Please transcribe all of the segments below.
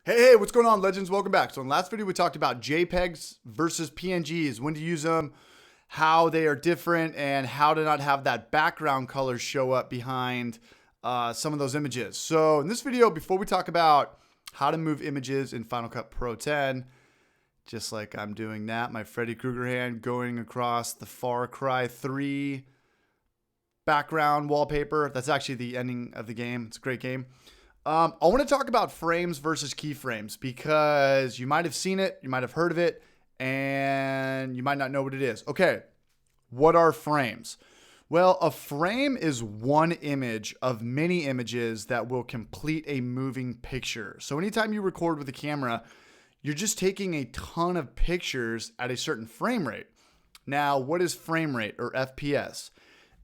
Hey, what's going on, legends? Welcome back. So in the last video, we talked about JPEGs versus PNGs, when to use them, how they are different, and how to not have that background color show up behind some of those images. So in this video, before we talk about how to move images in Final Cut Pro 10, just like I'm doing that, my Freddy Krueger hand going across the Far Cry 3 background wallpaper. That's actually the ending of the game. It's a great game. I want to talk about frames versus keyframes because you might have seen it, you might have heard of it, and you might not know what it is. Okay, what are frames? Well, a frame is one image of many images that will complete a moving picture. So anytime you record with a camera, you're just taking a ton of pictures at a certain frame rate. Now, what is frame rate or FPS?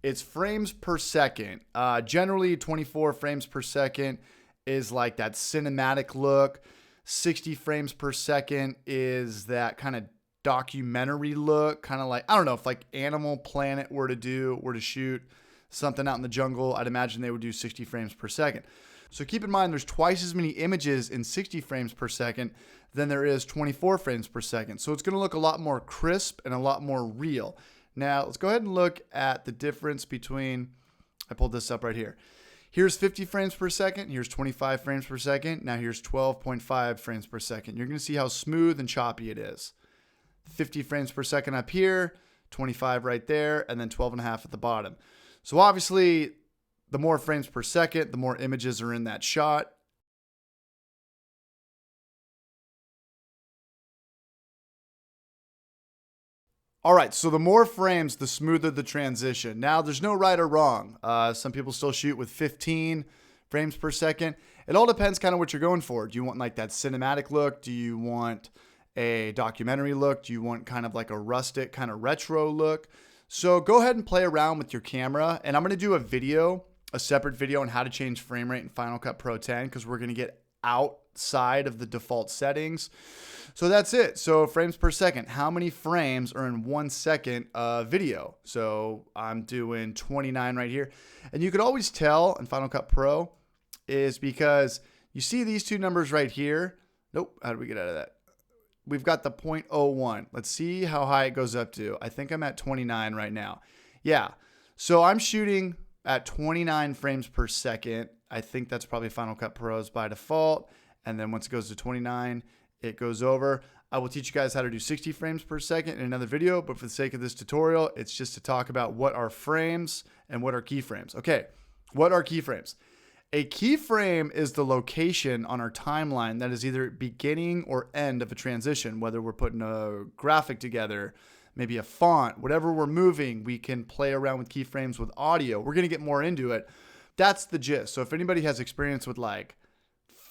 It's frames per second. Generally, 24 frames per second is like that cinematic look. 60 frames per second is that kind of documentary look, kind of like, I don't know, if like Animal Planet were to shoot something out in the jungle, I'd imagine they would do 60 frames per second. So keep in mind, there's twice as many images in 60 frames per second than there is 24 frames per second. So it's going to look a lot more crisp and a lot more real. Now, let's go ahead and look at the difference between, I pulled this up right here. Here's 50 frames per second. Here's 25 frames per second. Now here's 12.5 frames per second. You're going to see how smooth and choppy it is. 50 frames per second up here, 25 right there, and then 12.5 at the bottom. So obviously, the more frames per second, the more images are in that shot. All right, so the more frames, the smoother the transition. Now, there's no right or wrong. Some people still shoot with 15 frames per second. It all depends kind of what you're going for. Do you want like that cinematic look? Do you want a documentary look? Do you want kind of like a rustic kind of retro look? So go ahead and play around with your camera. And I'm going to do a separate video on how to change frame rate in Final Cut Pro 10 because we're going to get outside of the default settings. So that's it. So frames per second, how many frames are in 1 second of video? So I'm doing 29 right here. And you could always tell in Final Cut Pro is because you see these two numbers right here. Nope. How do we get out of that? We've got the 0.01. Let's see how high it goes up to. I think I'm at 29 right now. Yeah. So I'm shooting at 29 frames per second. I think that's probably Final Cut Pro's by default. And then once it goes to 29, it goes over. I will teach you guys how to do 60 frames per second in another video, but for the sake of this tutorial, it's just to talk about what are frames and what are keyframes. Okay, what are keyframes? A keyframe is the location on our timeline that is either beginning or end of a transition, whether we're putting a graphic together, maybe a font, whatever we're moving, we can play around with keyframes with audio. We're going to get more into it. That's the gist. So if anybody has experience with like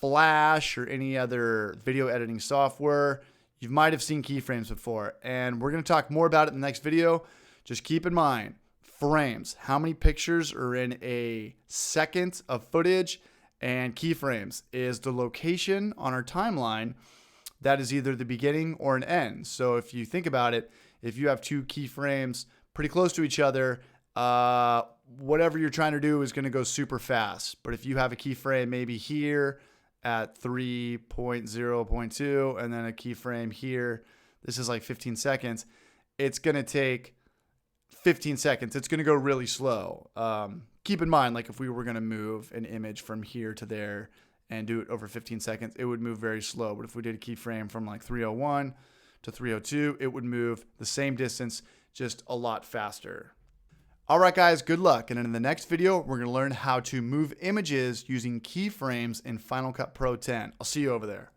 Flash or any other video editing software, you might have seen keyframes before. And we're going to talk more about it in the next video. Just keep in mind, frames, how many pictures are in a second of footage, and keyframes is the location on our timeline that is either the beginning or an end. So if you think about it, if you have two keyframes pretty close to each other, whatever you're trying to do is going to go super fast. But if you have a keyframe maybe here at 3.0.2 and then a keyframe here, this is like 15 seconds, it's going to take 15 seconds. It's going to go really slow. Keep in mind, like if we were going to move an image from here to there and do it over 15 seconds, it would move very slow. But if we did a keyframe from like 301 to 302, it would move the same distance, just a lot faster. All right, guys, good luck. And in the next video, we're going to learn how to move images using keyframes in Final Cut Pro 10. I'll see you over there.